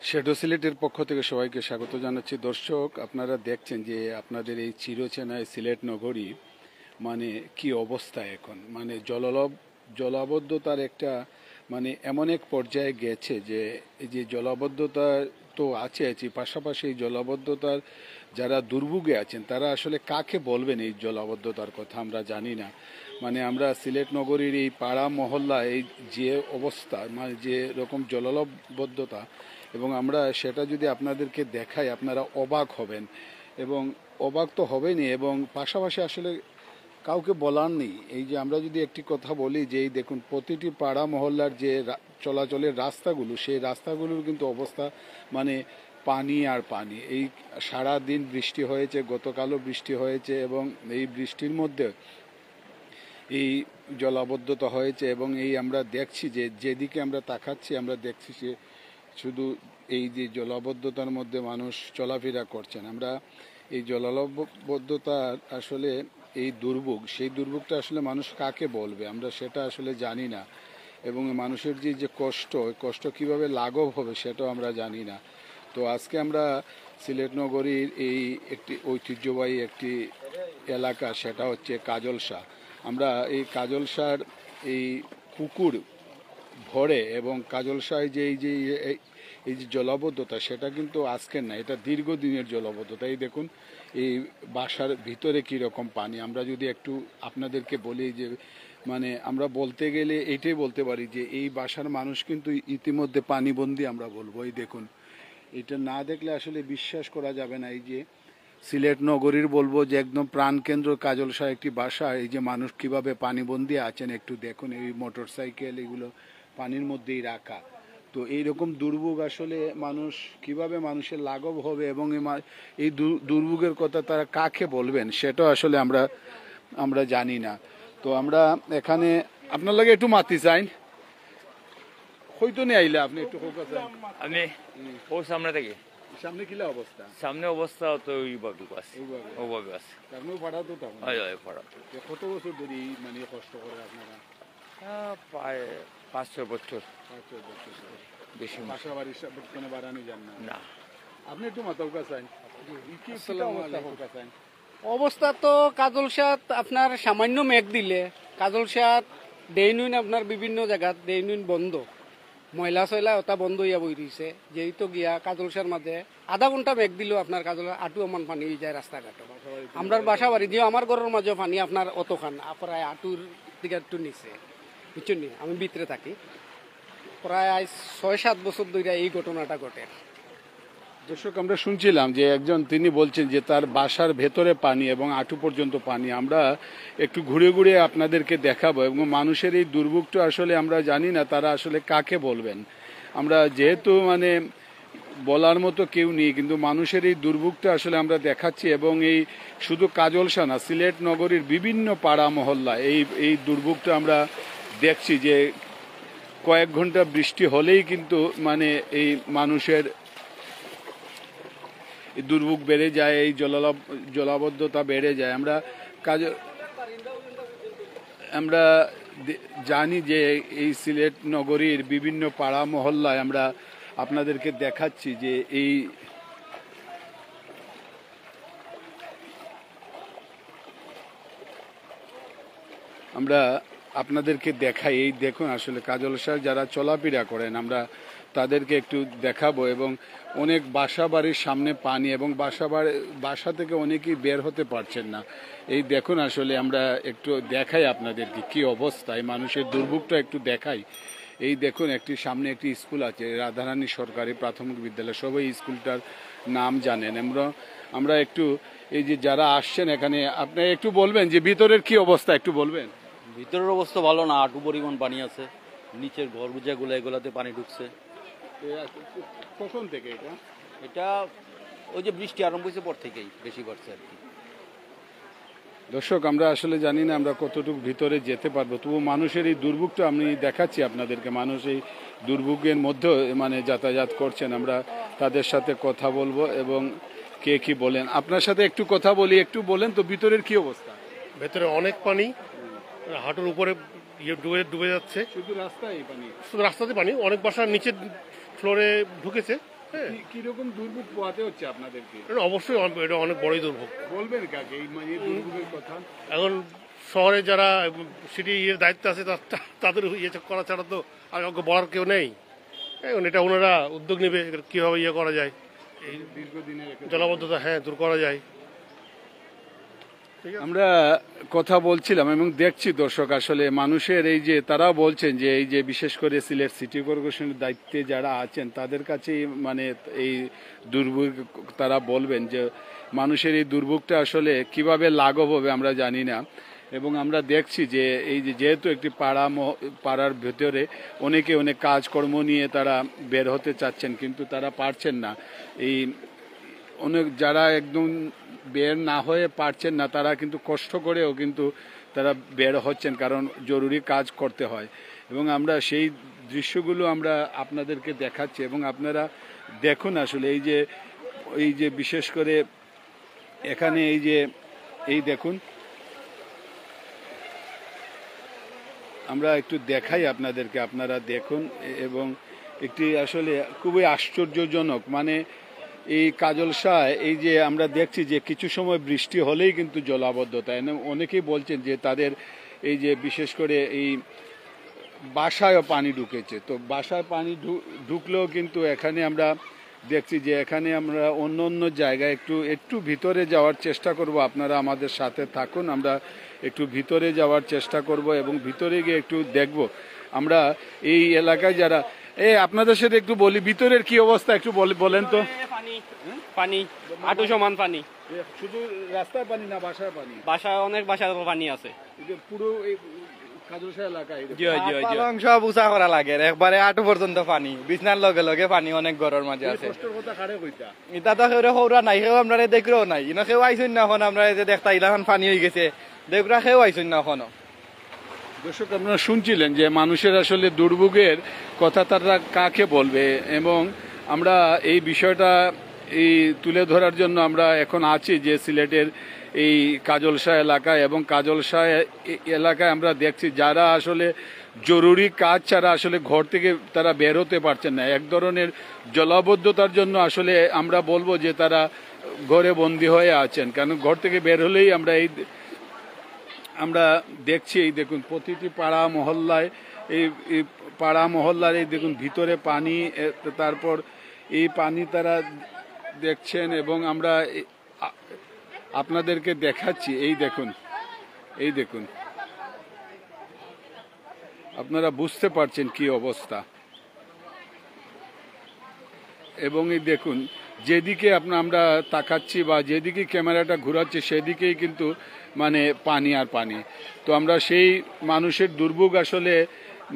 Shadow সিলেটের পক্ষ থেকে সবাইকে স্বাগত জানাচ্ছি। দর্শক, আপনারা দেখছেন যে আপনাদের এই চিরচেনায় সিলেট নগরী মানে কি অবস্থা এখন, মানে জলাবদ্ধতার একটা মানে এমন এক পর্যায়ে গেছে যে এই যে জলাবদ্ধতা তো আছে পাশাপাশি এই জলাবদ্ধতার যারা দুর্ভোগে আছেন তারা আসলে কাকে বলবেন এই জলাবদ্ধতার কথা আমরা জানি না। মানে আমরা সিলেট নগরীর এই পাড়া মহল্লা এই যে অবস্থা, মানে যে রকম জলাবদ্ধতা, এবং আমরা সেটা যদি আপনাদেরকে দেখাই আপনারা অবাক হবেন, এবং অবাক তো হবেনই, এবং পাশাপাশি আসলে কাউকে বলার নেই। এই যে আমরা যদি একটি কথা বলি যে এই দেখুন প্রতিটি পাড়া মহল্লার যে চলাচলের রাস্তাগুলো, সেই রাস্তাগুলোর কিন্তু অবস্থা মানে পানি আর পানি। এই সারা দিন বৃষ্টি হয়েছে, গতকালও বৃষ্টি হয়েছে, এবং এই বৃষ্টির মধ্যে এই জলাবদ্ধতা হয়েছে। এবং এই আমরা দেখছি যে যেদিকে আমরা তাকাচ্ছি আমরা দেখছি যে শুধু এই যে জলাবদ্ধতার মধ্যে মানুষ চলাফেরা করছেন। আমরা এই জলাবদ্ধতার আসলে এই দুর্ভোগ, সেই দুর্ভোগটা আসলে মানুষ কাকে বলবে আমরা সেটা আসলে জানি না, এবং মানুষের যে যে কষ্ট, ওই কষ্ট কীভাবে লাঘব হবে সেটাও আমরা জানি না। তো আজকে আমরা সিলেট নগরীর এই একটি ঐতিহ্যবাহী একটি এলাকা, সেটা হচ্ছে কাজলশা। আমরা এই কাজলশার এই পুকুর ভরে এবং কাজলশায় যে এই যে জলাবদ্ধতা, সেটা কিন্তু আজকের না, এটা দীর্ঘদিনের জলাবদ্ধতা। এই দেখুন এই বাসার ভিতরে কীরকম পানি। আমরা যদি একটু আপনাদেরকে বলি যে মানে আমরা বলতে গেলে এটাই বলতে পারি যে এই বাসার মানুষ কিন্তু ইতিমধ্যে পানিবন্দী আমরা বলবো। এই দেখুন, এটা না দেখলে আসলে বিশ্বাস করা যাবে না। এই যে সিলেট নগরীর বলবো যে একদম প্রাণকেন্দ্র কাজলশা একটি বাসা, এই যে মানুষ কিভাবে পানিবন্দী আছেন একটু দেখুন। এই মোটর সাইকেল এগুলো পানির মধ্যেই রাখা। তো এইরকম দুর্ভোগ আসলে মানুষ কিভাবে মানুষের লাঘব হবে, এবং এই দুর্ভোগের কথা তারা কাকে বলবেন সেটাও আসলে আমরা জানি না। তো আমরা এখানে আপনার লাগে একটু মাতি চাই, হয়তো নিয়ে আইলে আপনি একটু আমি ও সামনে থেকে সামনে কিলা অবস্থা, সামনে অবস্থা তো ওইভাবে আছে, ওইভাবে আছে। আপনিও ভাড়া তো তেমন হয় হয় পড়া কত বছর ধরে মানে কষ্ট করে আপনারা? প্রায় 5-6 বছর 5-6 বছর বেশি। বাসা বাড়ির কোনো বাড়ানো যান না? না, আপনি একটু মাতালকা চাই, অবস্থা তো কাজলসাত আপনার সামান্য মেঘ দিলে কাজলসাত ডেইনুইন আপনার বিভিন্ন জায়গাত ডেইনুইন বন্ধ, ময়লা চয়লা ওটা বন্ধ হইয়া বই রয়েছে। যেহেতু গিয়া কাজলসার মাঝে আধা ঘন্টা মেঘ দিলেও আপনার কাজল আটু আমান পানি হয়ে যায় রাস্তাঘাট। আমরা বাসা বাড়ি দিয়ে আমার ঘরের মাঝে পানি আপনার অতখান প্রায় আটুর দিকে একটু নিচে, বুঝছেন নি? আমি ভিতরে থাকি, প্রায় 6-7 বছর ধরে এই ঘটনাটা ঘটে। দর্শক, আমরা শুনছিলাম যে একজন তিনি বলছেন যে তার বাসার ভেতরে পানি এবং আঁটু পর্যন্ত পানি। আমরা একটু ঘুরে ঘুরে আপনাদেরকে দেখাবো, এবং মানুষের এই দুর্ভোগটা আসলে আমরা জানি না তারা আসলে কাকে বলবেন। আমরা যেহেতু মানে বলার মতো কেউ নেই, কিন্তু মানুষের এই দুর্ভোগটা আসলে আমরা দেখাচ্ছি, এবং এই শুধু কাজলশা না, সিলেট নগরীর বিভিন্ন পাড়া মহল্লা এই দুর্ভোগটা আমরা দেখছি যে কয়েক ঘন্টা বৃষ্টি হলেই কিন্তু মানে এই মানুষের দুর্ভোগ বেড়ে যায়, এই জলাবদ্ধতা বেড়ে যায়। আমরা জানি যে এই সিলেট নগরীর বিভিন্ন পাড়া মহল্লায় আমরা আপনাদেরকে দেখাচ্ছি যে আমরা আপনাদেরকে দেখাই। এই দেখুন আসলে কাজলশার যারা চলাফেরা করেন আমরা তাদেরকে একটু দেখাবো, এবং অনেক বাসা বাড়ির সামনে পানি, এবং বাসা থেকে অনেকেই বের হতে পারছেন না। এই দেখুন আসলে আমরা একটু দেখাই আপনাদেরকে কি অবস্থা, এই মানুষের দুর্ভোগটা একটু দেখাই। এই দেখুন সামনে একটি স্কুল আছে, রাধারানী সরকারি প্রাথমিক বিদ্যালয়, সবাই স্কুলটার নাম জানেন। আমরা একটু এই যে যারা আসছেন এখানে, আপনি একটু বলবেন যে ভিতরের কি অবস্থা একটু বলবেন? ভিতরের অবস্থা ভালো না, আঁটু পরিমাণ পানি আছে, নিচের ঘর গুজাগুলো এগুলাতে পানি ঢুকছে। কখন থেকে এটা ওই যে বৃষ্টি আরম্ভ হয়েছে পর থেকেই বেশি বাড়ছে আর কি। দর্শক, আমরা আসলে জানি না আমরা কতটুকু ভিতরে যেতে পারবো, তবু মানুষের এই দুর্ভোগটা আমি দেখাচ্ছি আপনাদেরকে। মানুষ এই দুর্ভোগের মধ্যে মানে যাতায়াত করছেন, আমরা তাদের সাথে কথা বলবো এবং কে কি বলেন। আপনার সাথে একটু কথা বলি, একটু বলেন তো ভিতরের কি অবস্থা? ভেতরে অনেক পানি, হাঁটুর উপরে ডুবে যাচ্ছে। শুধু রাস্তায় পানি? শুধু রাস্তাতে পানি, অনেক বাসার নিচের ফ্লোরে ঢুকেছে, কিরকম দুর্ভোগ পোহাতে হচ্ছে আপনাদেরকে? এটা অবশ্যই এটা অনেক বড়ই দুর্ভোগ। বলবেন কাকে এই মানে দুর্ভোগের কথা? এখন শহরে যারা সিটি দায়িত্ব আছে তাদের করা ছাড়া তো আর কাউকে বলার কেউ নেই। এখন এটা ওনারা উদ্যোগ নেবে কীভাবে করা যায়, এই দীর্ঘদিনের জলাবদ্ধতা দূর করা যায়। আমরা কথা বলছিলাম এবং দেখছি দর্শক আসলে মানুষের এই যে তারা বলছেন যে এই যে বিশেষ করে সিলেট সিটি কর্পোরেশনের দায়িত্বে যারা আছেন তাদের কাছেই মানে এই দুর্ভোগ তারা বলবেন যে মানুষের এই দুর্ভোগটা আসলে কিভাবে লাঘব হবে আমরা জানি না। এবং আমরা দেখছি যে এই যে যেহেতু একটি পাড়ার ভেতরে অনেকে অনেক কাজকর্ম নিয়ে তারা বের হতে চাচ্ছেন কিন্তু তারা পারছেন না। এই অনেক যারা একদম বের না হয়ে পারছেন না তারা কিন্তু কষ্ট করেও কিন্তু তারা বের হচ্ছেন, কারণ জরুরি কাজ করতে হয়। এবং আমরা সেই দৃশ্যগুলো আমরা আপনাদেরকে দেখাচ্ছি এবং আপনারা দেখুন আসলে এই যে বিশেষ করে এখানে এই দেখুন, আমরা একটু দেখাই আপনাদেরকে, আপনারা দেখুন। এবং একটি আসলে খুবই আশ্চর্যজনক মানে এই কাজলশায় এই যে আমরা দেখছি যে কিছু সময় বৃষ্টি হলেই কিন্তু জলাবদ্ধতা। অনেকেই বলছেন যে তাদের এই যে বিশেষ করে এই বাসায়ও পানি ঢুকেছে। তো বাসায় পানি ঢুকলেও কিন্তু এখানে আমরা দেখছি যে এখানে আমরা অন্য অন্য জায়গায় একটু ভিতরে যাওয়ার চেষ্টা করব। আপনারা আমাদের সাথে থাকুন, আমরা একটু ভিতরে যাওয়ার চেষ্টা করব এবং ভিতরে গিয়ে একটু দেখব আমরা এই এলাকায় যারা আপনাদের সাথে একটু বলি ভিতরের কি অবস্থা একটু বলেন তো। পানি হাঁটু সমান পানি, শুধু রাস্তায় পানি না বাসায় পানি? বাসায় অনেক বাসায় পানি আছে পুরো এই কাজলশাহ এলাকায় সব উঁচা করা লাগে, একবারে হাঁটু পর্যন্ত পানি, বিছনার লগে লগে পানি অনেক ঘরের মাঝে আছে। কষ্টের কথা কারে কইতা? ইটা তো কেউ সৌরা নাই, কেউ আমরা দেখলেও নাই, ইনো কেউ আইসুন না এখন আমরা যে দেখতা ইলাখান পানি হয়ে গেছে দেখরা কেউ আইসুন না এখনো। দর্শক আপনারা শুনছিলেন যে মানুষের আসলে দুর্ভোগের কথা তারা কাকে বলবে এবং আমরা এই বিষয়টা তুলে ধরার জন্য আমরা এখন আছি যে সিলেটের এই কাজলশাহ এলাকায় এবং কাজলশাহ এলাকায় আমরা দেখছি যারা আসলে জরুরি কাজ ছাড়া আসলে ঘর থেকে তারা বের হতে পারছেন না। এক ধরনের জলাবদ্ধতার জন্য আসলে আমরা বলবো যে তারা ঘরে বন্দী হয়ে আছেন, কারণ ঘর থেকে বের হলেই আমরা দেখছি এই দেখুন প্রতিটি পাড়া মহল্লায় এই পাড়া মহল্লার এই দেখুন ভিতরে পানি, তারপর এই পানি তারা দেখছেন এবং আমরা আপনাদেরকে দেখাচ্ছি। এই দেখুন আপনারা বুঝতে পারছেন কি অবস্থা। এবং এই দেখুন যেদিকে আমরা তাকাচ্ছি বা যেদিকে ক্যামেরাটা ঘোরাচ্ছি সেদিকেই কিন্তু মানে পানি আর পানি। তো আমরা সেই মানুষের দুর্ভোগ আসলে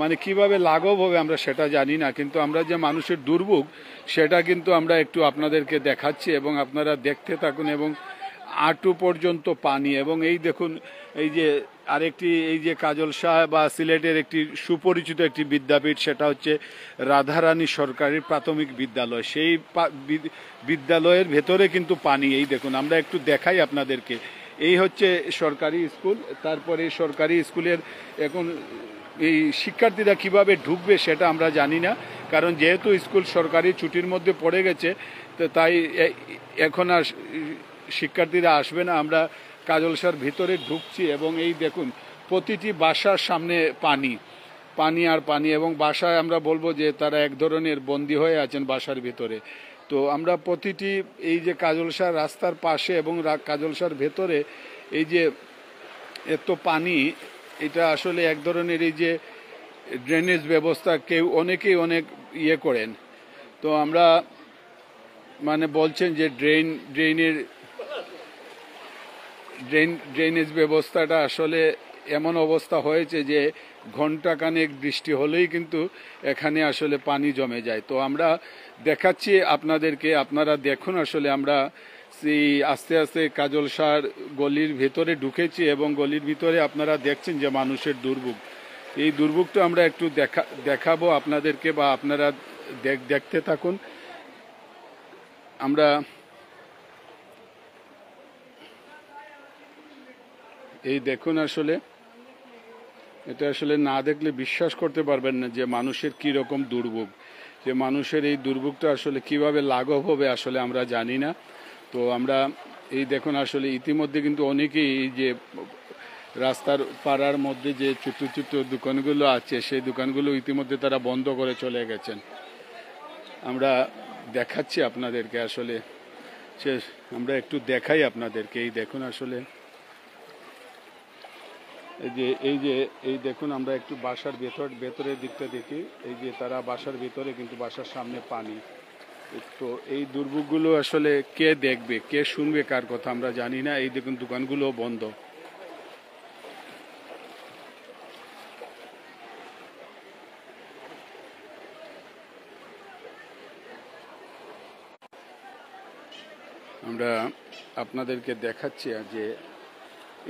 মানে কিভাবে লাঘব হবে আমরা সেটা জানি না, কিন্তু আমরা যে মানুষের দুর্ভোগ সেটা কিন্তু আমরা একটু আপনাদেরকে দেখাচ্ছি এবং আপনারা দেখতে থাকুন। এবং আঁটু পর্যন্ত পানি। এবং এই দেখুন এই যে আরেকটি এই যে কাজলশাহ বা সিলেটের একটি সুপরিচিত একটি বিদ্যাপীঠ, সেটা হচ্ছে রাধারানী সরকারি প্রাথমিক বিদ্যালয়। সেই বিদ্যালয়ের ভেতরে কিন্তু পানি। এই দেখুন আমরা একটু দেখাই আপনাদেরকে, এই হচ্ছে সরকারি স্কুল। তারপরে সরকারি স্কুলের এখন এই শিক্ষার্থীরা কিভাবে ঢুকবে সেটা আমরা জানি না, কারণ যেহেতু স্কুল সরকারি ছুটির মধ্যে পড়ে গেছে তো তাই এখন আর শিক্ষার্থীরা আসবে না। আমরা কাজলশাহর ভিতরে ঢুকছি এবং এই দেখুন প্রতিটি বাসার সামনে পানি আর পানি। এবং বাসায় আমরা বলবো যে তারা এক ধরনের বন্দী হয়ে আছেন বাসার ভিতরে। তো আমরা প্রতিটি এই যে কাজলশাহ রাস্তার পাশে এবং কাজলশাহর ভেতরে এই যে এত পানি, এটা আসলে এক ধরনের এই যে ড্রেনেজ ব্যবস্থা অনেকেই অনেক করেন। তো আমরা মানে বলছেন যে ড্রেনেজ ব্যবস্থাটা আসলে এমন অবস্থা হয়েছে যে ঘন্টাখানেক বৃষ্টি হলেই কিন্তু এখানে আসলে পানি জমে যায়। তো আমরা দেখাচ্ছি আপনাদেরকে, আপনারা দেখুন আসলে আমরা আস্তে আস্তে কাজলশাহর গলির ভেতরে ঢুকেছি এবং গলির ভিতরে আপনারা দেখছেন যে মানুষের দুর্ভোগ। এই দুর্ভোগটা আমরা একটু দেখাবো আপনাদেরকে বা আপনারা দেখতে থাকুন। আমরা এই দেখুন আসলে এটা আসলে না দেখলে বিশ্বাস করতে পারবেন না যে মানুষের কি রকম দুর্ভোগ। যে মানুষের এই দুর্ভোগটা আসলে কিভাবে লাঘব হবে আসলে আমরা জানি না। তো আমরা এই দেখুন আসলে ইতিমধ্যে কিন্তু অনেকেই এই যে রাস্তার পাড়ার মধ্যে যে ছোট ছোট দোকানগুলো আছে সেই দোকানগুলো ইতিমধ্যে তারা বন্ধ করে চলে গেছেন। আমরা দেখাচ্ছি আপনাদেরকে আসলে আমরা একটু দেখাই আপনাদেরকে। এই দেখুন আসলে এই দেখুন আমরা একটু বাসার ভেতরের দিকটা দেখি। এই যে তারা বাসার ভিতরে, কিন্তু বাসার সামনে পানি। তো এই দুর্ভোগগুলো আসলে কে দেখবে, কে শুনবে কার কথা আমরা জানি না। এই দেখুন দোকানগুলো বন্ধ। আমরা আপনাদেরকে দেখাচ্ছি যে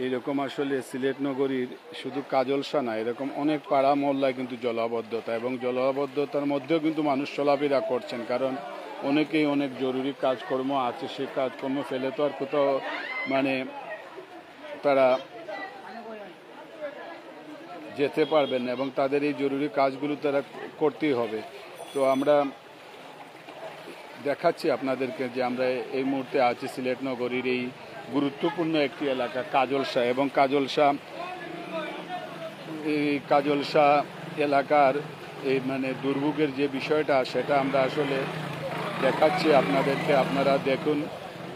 এইরকম আসলে সিলেট নগরীর শুধু কাজলসা না, এরকম অনেক পাড়া মহল্লায় কিন্তু জলাবদ্ধতা, এবং জলাবদ্ধতার মধ্যেও কিন্তু মানুষ চলাফেরা করছেন, কারণ অনেকেই অনেক জরুরি কাজকর্ম আছে, সেই কাজকর্ম ফেলে তো আর কোথাও মানে তারা যেতে পারবেন না, এবং তাদের এই জরুরি কাজগুলো তারা করতেই হবে। তো আমরা দেখাচ্ছি আপনাদেরকে যে আমরা এই মুহূর্তে আছি সিলেট নগরীর এই গুরুত্বপূর্ণ একটি এলাকা কাজলসা, এবং কাজলসা এলাকার এই মানে দুর্ভোগের যে বিষয়টা সেটা আমরা আসলে দেখাচ্ছি আপনাদেরকে। আপনারা দেখুন,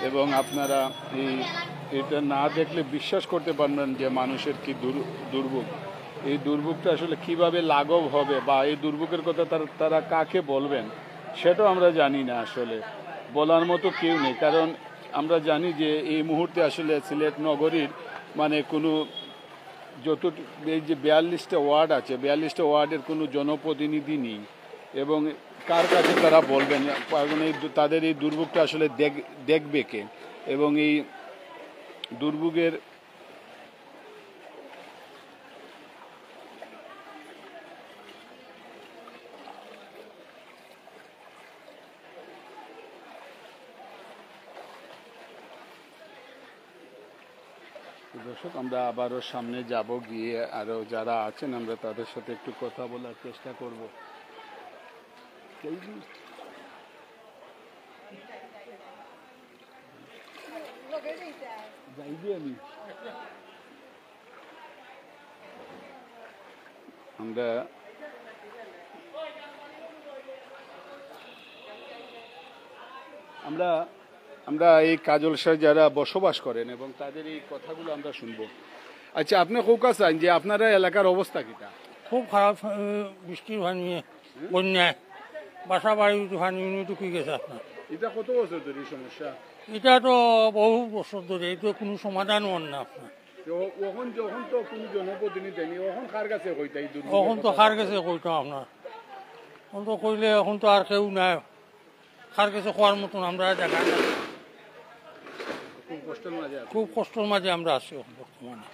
এবং আপনারা এটা না দেখলে বিশ্বাস করতে পারবেন যে মানুষের কি দুর্ভোগ। এই দুর্ভোগটা আসলে কিভাবে লাঘব হবে বা এই দুর্ভোগের কথা তারা কাকে বলবেন সেটাও আমরা জানি না। আসলে বলার মতো কেউ নেই, কারণ আমরা জানি যে এই মুহূর্তে আসলে সিলেট নগরীর মানে কোনো এই যে 42টা ওয়ার্ড আছে, 42টা ওয়ার্ডের কোনো জনপ্রতিনিধি নেই, এবং কার কাছে তারা বলবেন, তাদের এই দুর্ভোগটা আসলে দেখবে কে, এবং এই দুর্ভোগের দর্শক আমরা আবারও সামনে যাব, গিয়ে আরো যারা আছেন আমরা তাদের সাথে একটু কথা বলার চেষ্টা করব। আমরা আমরা এই কাজলসায় যারা বসবাস করেন এবং তাদের এই কথাগুলো আমরা শুনবো। আচ্ছা, আপনি কৌকা চান যে আপনারা এলাকার অবস্থা কিটা? খুব খারাপ, বৃষ্টির পানি, বন্যায় বাসা বাড়ি পানি ঢুকে গেছে আপনার। এটা কত বছর ধরে সমস্যা? এটা তো বহু বছর ধরে, এটা কোনো সমাধান হন না আপনার। যখন তো কোনো জনপ্রতিনিধি নেই, এখন কার কাছে কইতা? এখন তো কার কাছে কইতাম আপনার, এখন তো কইলে এখন তো আর কেউ নাই, কার কাছে খোয়ার মতন আমরা দেখা যায়। খুব কষ্টের মাঝে আমরা আছি বর্তমানে।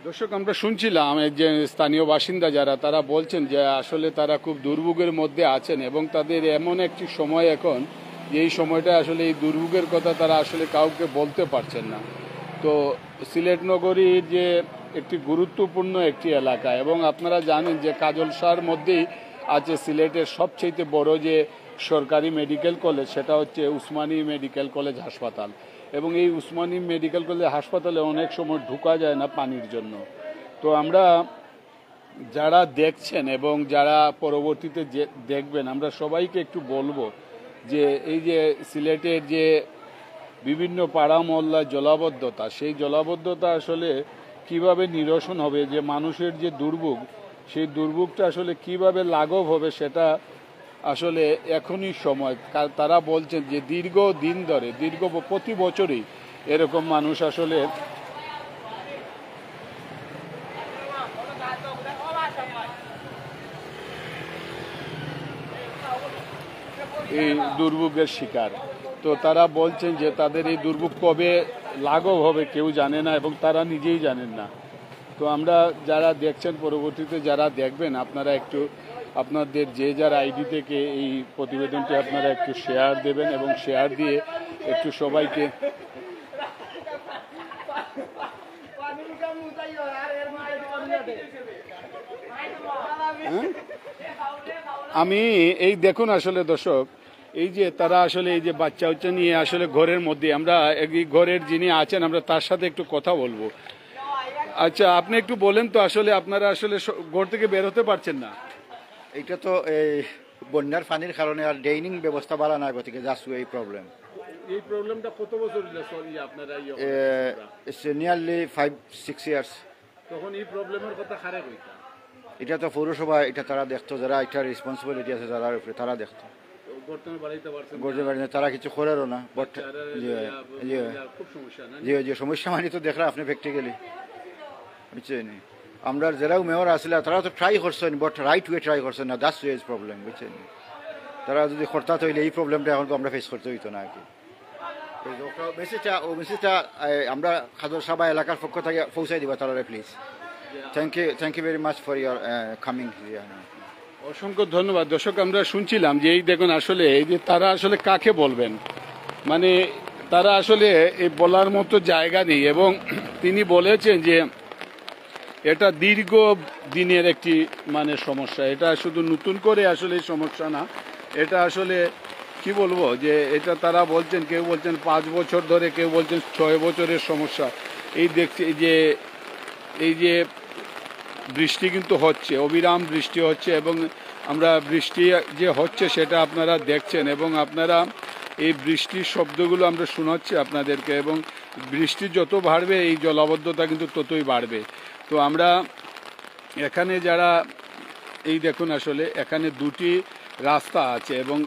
দর্শক আমরা শুনছিলাম যে স্থানীয় বাসিন্দা যারা তারা বলছেন যে আসলে তারা খুব দুর্ভোগের মধ্যে আছেন, এবং তাদের এমন একটি সময় এখন, এই সময়টা আসলে এই দুর্ভোগের কথা তারা আসলে কাউকে বলতে পারছেন না। তো সিলেট নগরীর যে একটি গুরুত্বপূর্ণ একটি এলাকা, এবং আপনারা জানেন যে কাজলসার মধ্যেই আছে সিলেটের সবচেয়ে বড় যে সরকারি মেডিকেল কলেজ, সেটা হচ্ছে উসমানী মেডিকেল কলেজ হাসপাতাল, এবং এই উসমানী মেডিকেল কলেজ হাসপাতালে অনেক সময় ঢোকা যায় না পানির জন্য। তো আমরা যারা দেখছেন এবং যারা পরবর্তীতে দেখবেন, আমরা সবাইকে একটু বলবো যে এই যে সিলেটের যে বিভিন্ন পাড়া মহল্লার জলাবদ্ধতা, সেই জলাবদ্ধতা আসলে কিভাবে নিরসন হবে, যে মানুষের যে দুর্ভোগ, সেই দুর্ভোগটা আসলে কিভাবে লাঘব হবে সেটা আসলে এখনই সময়। তারা বলছেন যে দীর্ঘদিন ধরে, প্রতি বছরই এরকম মানুষ আসলে এই দুর্ভোগের শিকার। তো তারা বলছেন যে তাদের এই দুর্ভোগ কবে লাঘব হবে কেউ জানে না, এবং তারা নিজেই জানেন না। তো আমরা যারা দেখছেন, পরবর্তীতে যারা দেখবেন, আপনারা একটু আপনাদের যে যার আইডি থেকে এই প্রতিবেদনটি আপনারা একটু শেয়ার দেবেন, এবং শেয়ার দিয়ে একটু সবাইকে আমি এই দেখুন আসলে দর্শক, এই যে তারা আসলে এই যে বাচ্চা উচ্চা নিয়ে আসলে ঘরের মধ্যে, আমরা এই ঘরের যিনি আছেন আমরা তার সাথে একটু কথা বলবো। আচ্ছা, আপনি একটু বলেন তো আসলে আপনারা আসলে ঘর থেকে বের হতে পারছেন না? এটা তো এই বন্যার পানির কারণে আর ড্রেইনিং ব্যবস্থা ভালো না, গতিকে যাচ্ছ এই প্রবলেম। এই প্রবলেমটা কত বছর সরি আপনারা নিয়ারলি 5-6 ইয়ার্স। তখন এই প্রবলেমের কথা খারে কইতা? এটা তো পৌরসভা, এটা তারা দেখতো, যারা এটা রেসপন্সিবিলিটি আছে যারা উপরে তারা দেখতো। বর্তমানে বাড়াইতে পারছেন না? গড়তে পারে না, তারা কিছু করেরও না। খুব সমস্যা না? যে সমস্যা মানে তো দেখলা আপনি প্র্যাকটিক্যালি, বুঝছেন? আমরা যারাও মেয়র আসলে তারা তো ট্রাই করছেন, বাট রাইট ওয়ে ট্রাই করছেন না, দ্যাটস ইজ প্রবলেম, বুঝছেন? তারা যদি করতে হইলে এই প্রবলেমটা এখন আমরা ফেস করতে হইতো না আর কি। মেসেজটা আমরা খাদর সভা এলাকার পক্ষ থেকে পৌঁছাই দিবা তারা, please. Thank you very much for your coming. অসংখ্য ধন্যবাদ। দর্শক, আমরা শুনছিলাম যে এই দেখুন আসলে এই যে তারা আসলে কাকে বলবেন, মানে তারা আসলে এই বলার মতো জায়গা নেই। এবং তিনি বলেছেন যে এটা দীর্ঘ দিনের একটি মানে সমস্যা, এটা শুধু নতুন করে আসলে এই সমস্যা না, এটা আসলে কি বলবো যে এটা তারা বলছেন, কেউ বলছেন 5 বছর ধরে, কেউ বলছেন 6 বছরের সমস্যা। এই দেখছি এই যে বৃষ্টি কিন্তু হচ্ছে, অবিরাম বৃষ্টি হচ্ছে, এবং আমরা বৃষ্টি যে হচ্ছে সেটা আপনারা দেখছেন, এবং আপনারা এই বৃষ্টির শব্দগুলো আমরা শোনাচ্ছি আপনাদেরকে। এবং বৃষ্টি যত বাড়বে এই জলাবদ্ধতা কিন্তু ততই বাড়বে। তো আমরা এখানে যারা এই দেখুন আসলে এখানে 2টি রাস্তা আছে, এবং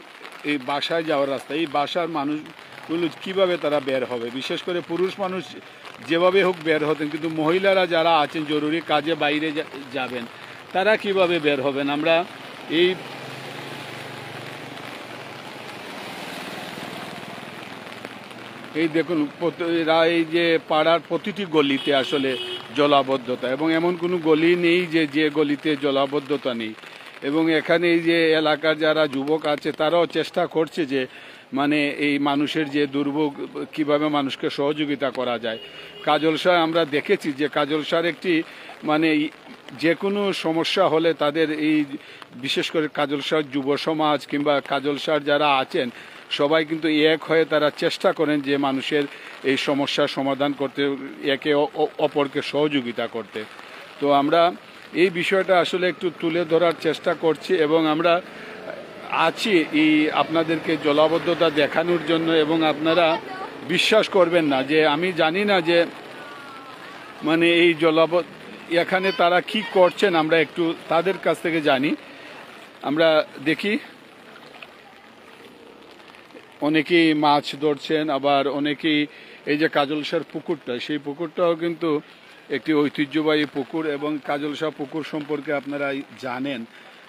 এই বাসায় যাওয়ার রাস্তা, এই বাসার মানুষগুলো কিভাবে তারা বের হবে? বিশেষ করে পুরুষ মানুষ যেভাবে হোক বের হতেন, কিন্তু মহিলারা যারা আছেন জরুরি কাজে বাইরে যাবেন, তারা কিভাবে বের হবেন? আমরা এই দেখুন এই যে পাড়ার প্রতিটি গলিতে আসলে জলাবদ্ধতা, এবং এমন কোনো গলি নেই যে গলিতে জলাবদ্ধতা নেই। এবং এখানে এই যে এলাকার যারা যুবক আছে তারাও চেষ্টা করছে যে মানে এই মানুষের যে দুর্ভোগ কিভাবে মানুষকে সহযোগিতা করা যায়। কাজলসায় আমরা দেখেছি যে কাজলসার একটি মানে যে কোনো সমস্যা হলে তাদের এই বিশেষ করে কাজলসার যুব সমাজ কিংবা কাজলসার যারা আছেন সবাই কিন্তু এক হয়ে তারা চেষ্টা করেন যে মানুষের এই সমস্যার সমাধান করতে, একে অপরকে সহযোগিতা করতে। তো আমরা এই বিষয়টা আসলে একটু তুলে ধরার চেষ্টা করছি, এবং আমরা আছি এই আপনাদেরকে জলাবদ্ধতা দেখানোর জন্য। এবং আপনারা বিশ্বাস করবেন না যে আমি জানি না যে মানে এই এখানে তারা কি করছেন, আমরা একটু তাদের কাছ থেকে জানি। আমরা দেখি অনেকেই মাছ ধরছেন, আবার অনেকেই এই যে কাজলসার পুকুরটা, সেই পুকুরটাও কিন্তু একটি ঐতিহ্যবাহী পুকুর, এবং কাজলসা পুকুর সম্পর্কে আপনারা জানেন।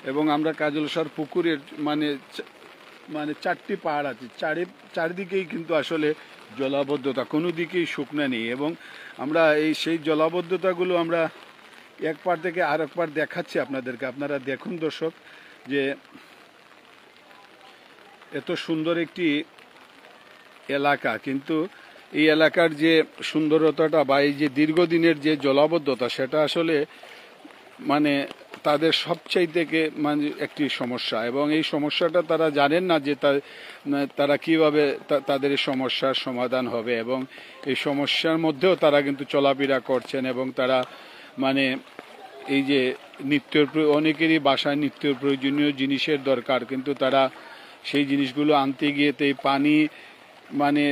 এবং আমরা কাজলসার পুকুরের মানে 4টি পাহাড় আছে, চারিদিকেই কিন্তু আসলে জলাবদ্ধতা, কোনো দিকেই শুকনো নেই। এবং আমরা সেই জলাবদ্ধতাগুলো আমরা এক পার থেকে আরেক পার দেখাচ্ছি আপনাদেরকে। আপনারা দেখুন দর্শক যে এত সুন্দর একটি এলাকা, কিন্তু এই এলাকার যে সুন্দরতাটা বা এই যে দীর্ঘদিনের যে জলাবদ্ধতা, সেটা আসলে মানে তাদের সবচেয়ে থেকে মানে একটি সমস্যা। এবং এই সমস্যাটা তারা জানেন না যে তারা কিভাবে তাদের এই সমস্যার সমাধান হবে। এবং এই সমস্যার মধ্যেও তারা কিন্তু চলাফেরা করছেন, এবং তারা মানে এই যে অনেকেরই বাসায় নিত্য প্রয়োজনীয় জিনিসের দরকার, কিন্তু তারা সেই জিনিসগুলো আনতে গিয়ে এই পানি মানে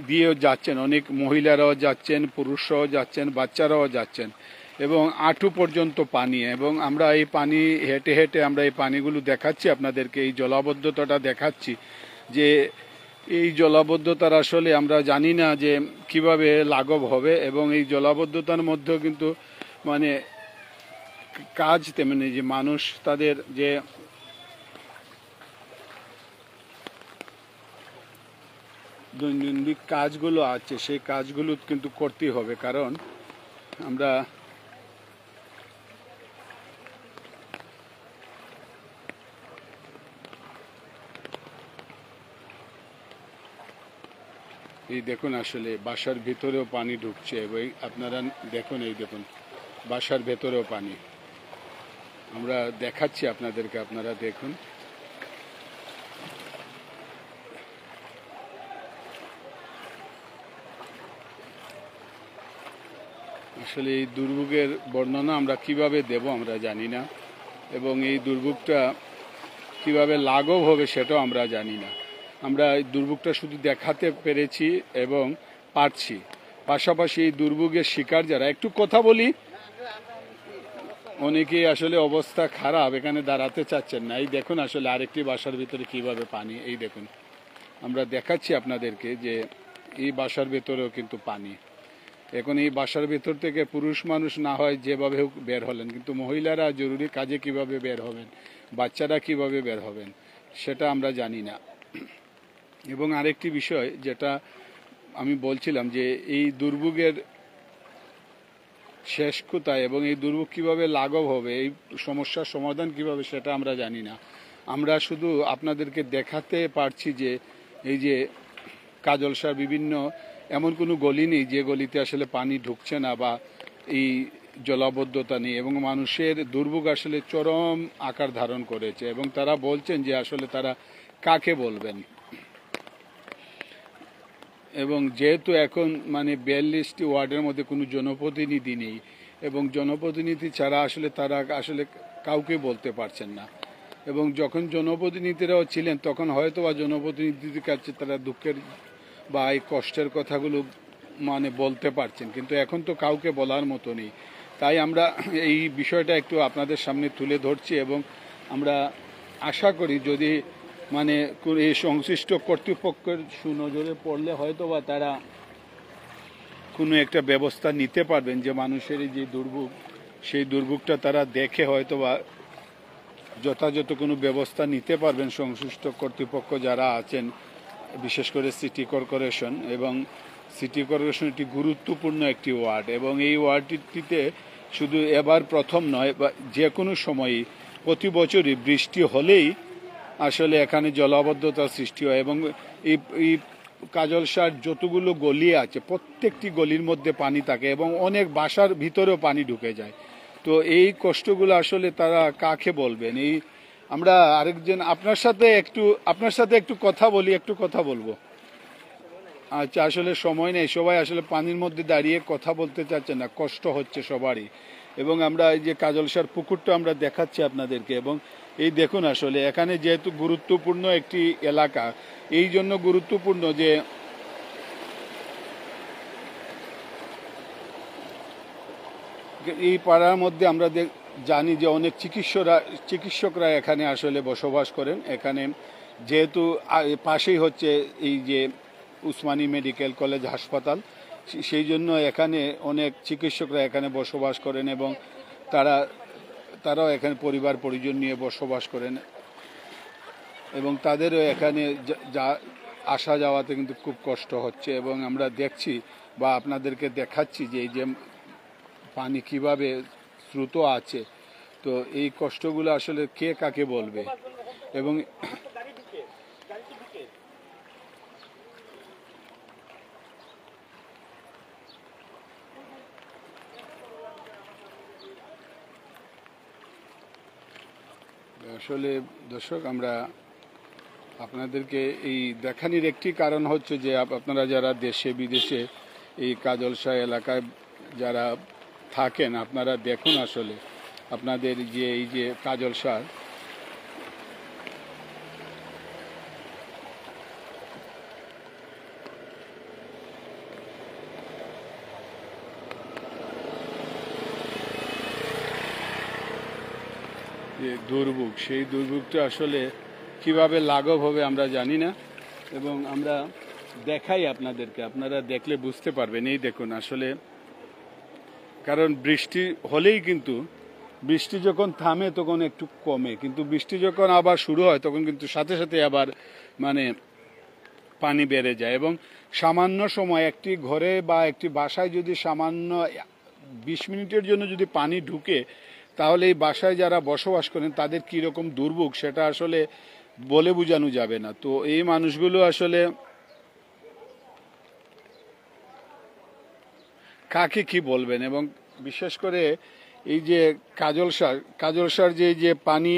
দিয়েও যাচ্ছেন, অনেক মহিলারাও যাচ্ছেন, পুরুষরাও যাচ্ছেন, বাচ্চারাও যাচ্ছেন, এবং আঁটু পর্যন্ত পানি। এবং আমরা এই পানি হেঁটে হেঁটে আমরা এই পানিগুলো দেখাচ্ছি আপনাদেরকে, এই জলাবদ্ধতাটা দেখাচ্ছি যে এই জলাবদ্ধতার আসলে আমরা জানি না যে কিভাবে লাঘব হবে। এবং এই জলাবদ্ধতার মধ্যেও কিন্তু মানে কাজ তেমনি যে মানুষ তাদের যে দৈনন্দিন কাজগুলো আছে সেই কাজগুলো কিন্তু করতেই হবে। কারণ আমরা এই দেখুন আসলে বাসার ভিতরেও পানি ঢুকছে, এবং আপনারা দেখুন এই দেখুন বাসার ভেতরেও পানি। আমরা দেখাচ্ছি আপনাদেরকে, আপনারা দেখুন। আসলে এই দুর্ভোগের বর্ণনা আমরা কিভাবে দেব আমরা জানি না, এবং এই দুর্ভোগটা কিভাবে লাঘব হবে সেটাও আমরা জানি না। আমরা এই দুর্ভোগটা শুধু দেখাতে পেরেছি এবং পারছি, পাশাপাশি এই দুর্ভোগের শিকার যারা, একটু কথা বলি, অনেকেই আসলে অবস্থা খারাপ, এখানে দাঁড়াতে চাচ্ছেন না। এই দেখুন আসলে আরেকটি বাসার ভিতরে কিভাবে পানি, এই দেখুন আমরা দেখাচ্ছি আপনাদেরকে যে এই বাসার ভেতরেও কিন্তু পানি। এখন এই বাসার ভেতর থেকে পুরুষ মানুষ না হয় যেভাবে হোক বের হলেন, কিন্তু মহিলারা জরুরি কাজে কিভাবে বের হবেন, বাচ্চারা কিভাবে বের হবেন সেটা আমরা জানি না। এবং আরেকটি বিষয় যেটা আমি বলছিলাম যে এই দুর্ভোগের শেষ কোথায় এবং এই দুর্ভোগ কিভাবে লাঘব হবে, এই সমস্যার সমাধান কিভাবে সেটা আমরা জানি না। আমরা শুধু আপনাদেরকে দেখাতে পারছি যে এই যে কাজলসার বিভিন্ন এমন কোনো গলি নেই যে গলিতে আসলে পানি ঢুকছে না বা এই জলাবদ্ধতা নেই, এবং মানুষের দুর্ভোগ আসলে চরম আকার ধারণ করেছে, এবং তারা বলছেন যে আসলে তারা কাকে বলবেন। এবং যেহেতু এখন মানে 42টি ওয়ার্ডের মধ্যে কোনো জনপ্রতিনিধি নেই, এবং জনপ্রতিনিধি ছাড়া আসলে তারা আসলে কাউকে বলতে পারছেন না, এবং যখন জনপ্রতিনিধিরাও ছিলেন তখন হয়তো বা জনপ্রতিনিধিদের কাছে তারা দুঃখের বা এই কষ্টের কথাগুলো মানে বলতে পারছেন, কিন্তু এখন তো কাউকে বলার মতো নেই। তাই আমরা এই বিষয়টা একটু আপনাদের সামনে তুলে ধরছি, এবং আমরা আশা করি যদি মানে এই সংশ্লিষ্ট কর্তৃপক্ষের সুনজরে পড়লে হয়তো বা তারা কোনো একটা ব্যবস্থা নিতে পারবেন, যে মানুষের যে দুর্ভোগ সেই দুর্ভোগটা তারা দেখে হয়তো বা যথাযথ কোনো ব্যবস্থা নিতে পারবেন সংশ্লিষ্ট কর্তৃপক্ষ যারা আছেন, বিশেষ করে সিটি কর্পোরেশন। এবং সিটি কর্পোরেশন একটি গুরুত্বপূর্ণ একটি ওয়ার্ড, এবং এই ওয়ার্ডটিতে শুধু এবার প্রথম নয়, বা যে কোনো সময়ই প্রতি বছরই বৃষ্টি হলেই আসলে এখানে জলাবদ্ধতার সৃষ্টি হয়, এবং এই কাজলসার যতগুলো গলি আছে প্রত্যেকটি গলির মধ্যে পানি থাকে, এবং অনেক বাসার ভিতরেও পানি ঢুকে যায়। তো এই কষ্টগুলো আসলে তারা কাকে বলবেন। এই আমরা আরেকজন আপনার সাথে একটু কথা বলবো। আচ্ছা, আসলে সময় নেই, সবাই আসলে পানির মধ্যে দাঁড়িয়ে কথা বলতে চাচ্ছে না, কষ্ট হচ্ছে সবারই। এবং আমরা এই যে কাজলসার পুকুরটা আমরা দেখাচ্ছি আপনাদেরকে, এবং এই দেখুন আসলে এখানে যেহেতু গুরুত্বপূর্ণ একটি এলাকা, এই জন্য গুরুত্বপূর্ণ যে এই পাড়ার মধ্যে আমরা জানি যে অনেক চিকিৎসকরা এখানে আসলে বসবাস করেন। এখানে যেহেতু পাশেই হচ্ছে এই যে উসমানী মেডিকেল কলেজ হাসপাতাল, সেই জন্য এখানে অনেক চিকিৎসকরা এখানে বসবাস করেন, এবং তারাও এখানে পরিবার পরিজন নিয়ে বসবাস করেন, এবং তাদেরও এখানে আসা যাওয়াতে কিন্তু খুব কষ্ট হচ্ছে। এবং আমরা দেখছি বা আপনাদেরকে দেখাচ্ছি যে এই যে পানি কিভাবে স্রোত আছে, তো এই কষ্টগুলো আসলে কে কাকে বলবে। এবং আসলে দর্শক, আমরা আপনাদেরকে এই দেখানির একটি কারণ হচ্ছে যে আপনারা যারা দেশে বিদেশে এই কাজলসা এলাকায় যারা থাকেন, আপনারা দেখুন আসলে আপনাদের যে এই যে কাজলসার যে দুর্ভোগ, সেই দুর্ভোগটা আসলে কিভাবে লাঘব হবে আমরা জানি না, এবং আমরা দেখাই আপনাদেরকে, আপনারা দেখলে বুঝতে পারবেন। এই দেখুন আসলে, কারণ বৃষ্টি হলেই কিন্তু বৃষ্টি যখন থামে তখন একটু কমে, কিন্তু বৃষ্টি যখন আবার শুরু হয় তখন কিন্তু সাথে সাথে আবার মানে পানি বেড়ে যায়। এবং সামান্য সময় একটি ঘরে বা একটি বাসায় যদি সামান্য 20 মিনিটের জন্য যদি পানি ঢুকে, তাহলে এই বাসায় যারা বসবাস করেন তাদের কীরকম দুর্ভোগ সেটা আসলে বলে বোঝানো যাবে না। তো এই মানুষগুলো আসলে কাকে কি বলবেন, এবং বিশেষ করে এই যে কাজলসার যে পানি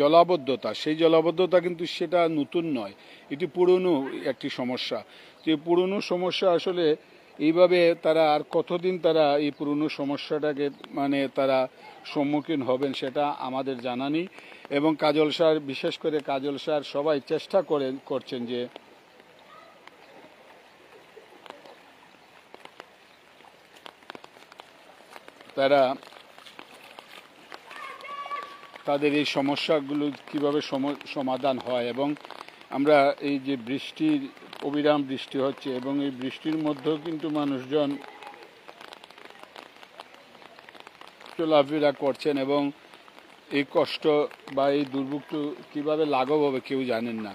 জলাবদ্ধতা, সেই জলাবদ্ধতা কিন্তু সেটা নতুন নয়, এটি পুরনো একটি সমস্যা। তো এই পুরনো সমস্যা আসলে এইভাবে তারা আর কতদিন তারা এই পুরনো সমস্যাটাকে মানে তারা সম্মুখীন হবেন সেটা আমাদের জানা নেই। এবং কাজলসার, বিশেষ করে কাজলসার সবাই চেষ্টা করছেন যে তারা তাদের এই সমস্যাগুলো কিভাবে সমাধান হয়। এবং আমরা এই যে বৃষ্টির অবিরাম বৃষ্টি হচ্ছে এবং এই বৃষ্টির মধ্যেও কিন্তু মানুষজন চলাফেরা করছেন এবং এই কষ্ট বা এই দুর্ভোগটা কিভাবে লাঘব হবে কেউ জানেন না।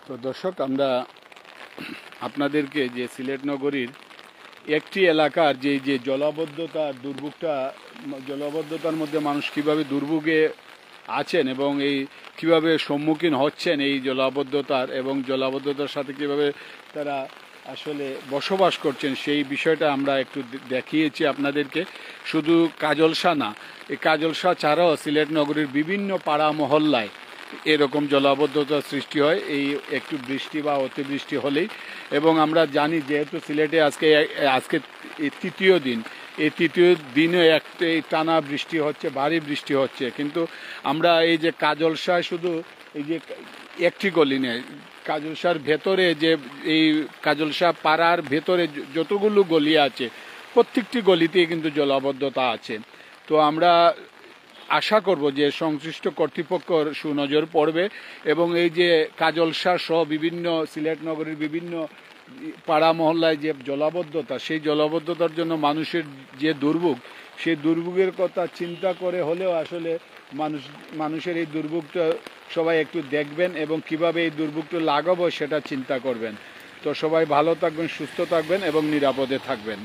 তো দর্শক, আমরা আপনাদেরকে যে সিলেট নগরীর একটি এলাকার যে জলাবদ্ধতার দুর্ভোগটা, জলাবদ্ধতার মধ্যে মানুষ কিভাবে দুর্ভোগে আছেন এবং এই কিভাবে সম্মুখীন হচ্ছেন এই জলাবদ্ধতার, এবং জলাবদ্ধতার সাথে কিভাবে তারা আসলে বসবাস করছেন সেই বিষয়টা আমরা একটু দেখিয়েছি আপনাদেরকে। শুধু কাজলসা না, এই কাজলসা ছাড়াও সিলেট নগরীর বিভিন্ন পাড়া মহল্লায় এরকম জলাবদ্ধতার সৃষ্টি হয় এই একটু বৃষ্টি বা অতিবৃষ্টি হলেই। এবং আমরা জানি যেহেতু সিলেটে আজকে তৃতীয় দিন, এই তৃতীয় দিনে এই টানা বৃষ্টি হচ্ছে, ভারী বৃষ্টি হচ্ছে, কিন্তু আমরা এই যে কাজলসায় শুধু এই যে একটি গলি নেই, কাজলসার ভেতরে যে এই কাজলসা পাড়ার ভেতরে যতগুলো গলি আছে প্রত্যেকটি গলিতেই কিন্তু জলাবদ্ধতা আছে। তো আমরা আশা করব যে সংশ্লিষ্ট কর্তৃপক্ষ সুনজর পড়বে এবং এই যে কাজলসা সহ বিভিন্ন সিলেট নগরীর বিভিন্ন পাড়া মহল্লায় যে জলাবদ্ধতা, সেই জলাবদ্ধতার জন্য মানুষের যে দুর্ভোগ, সেই দুর্ভোগের কথা চিন্তা করে হলেও আসলে মানুষের এই দুর্ভোগটা সবাই একটু দেখবেন এবং কিভাবে এই দুর্ভোগটা লাঘব হয় সেটা চিন্তা করবেন। তো সবাই ভালো থাকবেন, সুস্থ থাকবেন এবং নিরাপদে থাকবেন।